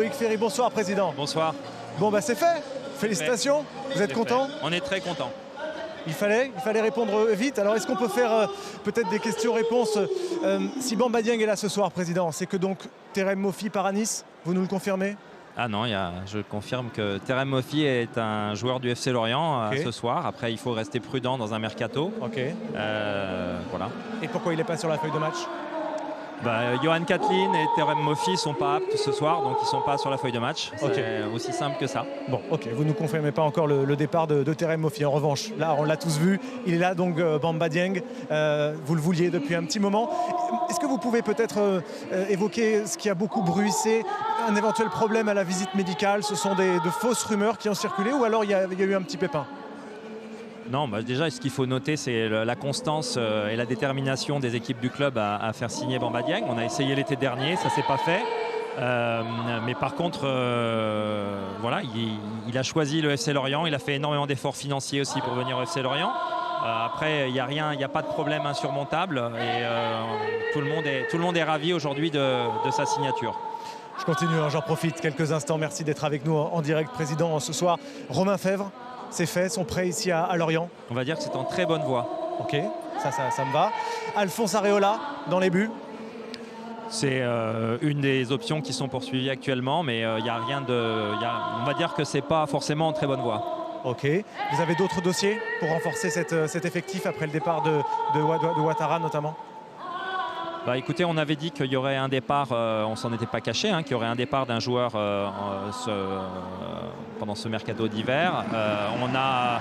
Loïc Ferry, bonsoir président. Bonsoir. Bon c'est fait, félicitations, vous êtes content? On est très content. Il fallait répondre vite. Alors est-ce qu'on peut faire peut-être des questions-réponses si Bamba Dieng est là ce soir, président, c'est que donc Terem Moffi part à Nice, vous nous le confirmez? Ah non, je confirme que Terem Moffi est un joueur du FC Lorient ce soir. Après, il faut rester prudent dans un mercato. Voilà. Et pourquoi il n'est pas sur la feuille de match? Johan Katlin et Terem Moffi ne sont pas aptes ce soir, donc ils ne sont pas sur la feuille de match. C'est aussi simple que ça. Bon, ok, vous ne nous confirmez pas encore le départ de Terem Moffi. En revanche, là, on l'a tous vu, il est là, donc Bamba Dieng. Vous le vouliez depuis un petit moment. Est-ce que vous pouvez peut-être évoquer ce qui a beaucoup bruissé, un éventuel problème à la visite médicale? Ce sont de fausses rumeurs qui ont circulé ou alors il y a eu un petit pépin? Non, déjà, ce qu'il faut noter, c'est la constance et la détermination des équipes du club à faire signer Bamba Dieng. On a essayé l'été dernier, ça ne s'est pas fait. Mais par contre, voilà, il a choisi le FC Lorient. Il a fait énormément d'efforts financiers aussi pour venir au FC Lorient. Après, il n'y a pas de problème insurmontable. Et tout le monde est ravi aujourd'hui de sa signature. Je continue, j'en profite quelques instants. Merci d'être avec nous en direct, président, ce soir. Romain Fèvre, c'est fait, sont prêts ici à Lorient? On va dire que c'est en très bonne voie. Ok, ça me va. Alphonse Areola dans les buts? C'est une des options qui sont poursuivies actuellement, mais il n'y a rien de... on va dire que ce n'est pas forcément en très bonne voie. Ok. Vous avez d'autres dossiers pour renforcer cet effectif après le départ de Ouattara notamment? Écoutez, on avait dit qu'il y aurait un départ, on s'en était pas caché, qu'il y aurait un départ d'un joueur pendant ce mercato d'hiver. On a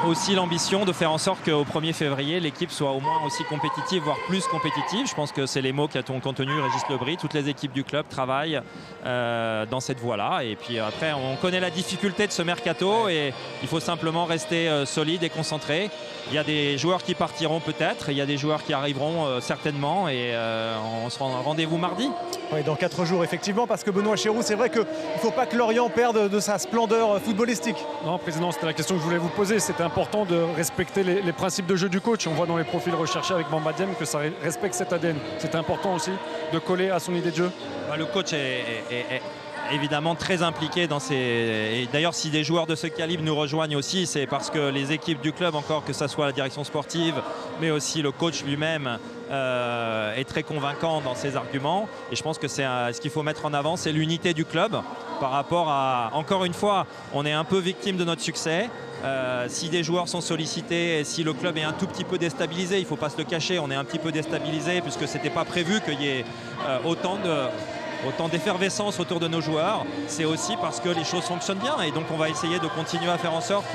aussi l'ambition de faire en sorte qu'au 1er février, l'équipe soit au moins aussi compétitive, voire plus compétitive. Je pense que c'est les mots qui ont contenu Régis Lebris. Toutes les équipes du club travaillent dans cette voie-là. Et puis après, on connaît la difficulté de ce mercato et il faut simplement rester solide et concentré. Il y a des joueurs qui partiront peut-être, il y a des joueurs qui arriveront certainement et on se rend rendez-vous mardi. Oui, dans 4 jours effectivement, parce que Benoît Chéroux, c'est vrai qu'il ne faut pas que Lorient perde de sa splendeur footballistique. Non, président, c'était la question que je voulais vous poser. C'était important de respecter les principes de jeu du coach. On voit dans les profils recherchés avec Bamba Dieng que ça respecte cet ADN. C'était important aussi de coller à son idée de jeu. Le coach est évidemment très impliqué dans ces... Et d'ailleurs, si des joueurs de ce calibre nous rejoignent aussi, c'est parce que les équipes du club, encore que ce soit la direction sportive, mais aussi le coach lui-même, est très convaincant dans ses arguments. Et je pense que ce qu'il faut mettre en avant, c'est l'unité du club par rapport à... Encore une fois, on est un peu victime de notre succès. Si des joueurs sont sollicités et si le club est un tout petit peu déstabilisé, il ne faut pas se le cacher, on est un petit peu déstabilisé puisque ce n'était pas prévu qu'il y ait autant d'effervescence autour de nos joueurs. C'est aussi parce que les choses fonctionnent bien et donc on va essayer de continuer à faire en sorte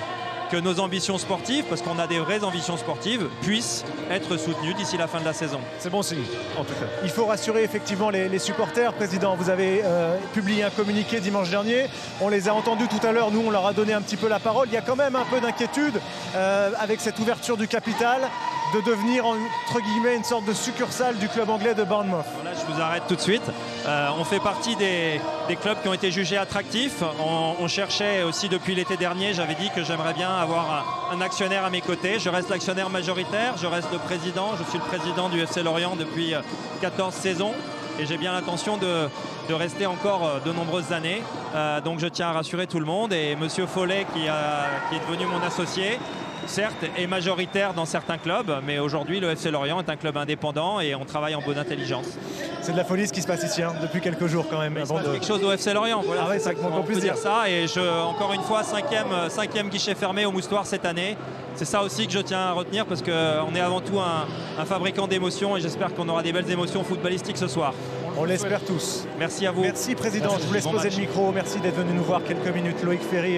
que nos ambitions sportives, parce qu'on a des vraies ambitions sportives, puissent être soutenues d'ici la fin de la saison. C'est bon signe, en tout cas. Il faut rassurer effectivement les supporters. Président, vous avez publié un communiqué dimanche dernier. On les a entendus tout à l'heure. Nous, on leur a donné un petit peu la parole. Il y a quand même un peu d'inquiétude avec cette ouverture du capital de devenir, entre guillemets, une sorte de succursale du club anglais de Bournemouth. Voilà, je vous arrête tout de suite. On fait partie des clubs qui ont été jugés attractifs. On cherchait aussi depuis l'été dernier, j'avais dit que j'aimerais bien avoir un actionnaire à mes côtés. Je reste l'actionnaire majoritaire, je reste le président. Je suis le président du FC Lorient depuis 14 saisons et j'ai bien l'intention de rester encore de nombreuses années. Donc je tiens à rassurer tout le monde et Monsieur Follet qui est devenu mon associé, certes, est majoritaire dans certains clubs, mais aujourd'hui, le FC Lorient est un club indépendant et on travaille en bonne intelligence. C'est de la folie ce qui se passe ici, depuis quelques jours quand même. Il se passe quelque chose au FC Lorient. Voilà, c'est ça qu'on peut dire ça. Et encore une fois, cinquième guichet fermé au Moustoir cette année. C'est ça aussi que je tiens à retenir parce qu'on est avant tout un fabricant d'émotions et j'espère qu'on aura des belles émotions footballistiques ce soir. On l'espère tous. Merci à vous. Merci président, Merci. je vous laisse poser le micro. Merci d'être venu nous voir quelques minutes. Loïc Ferry.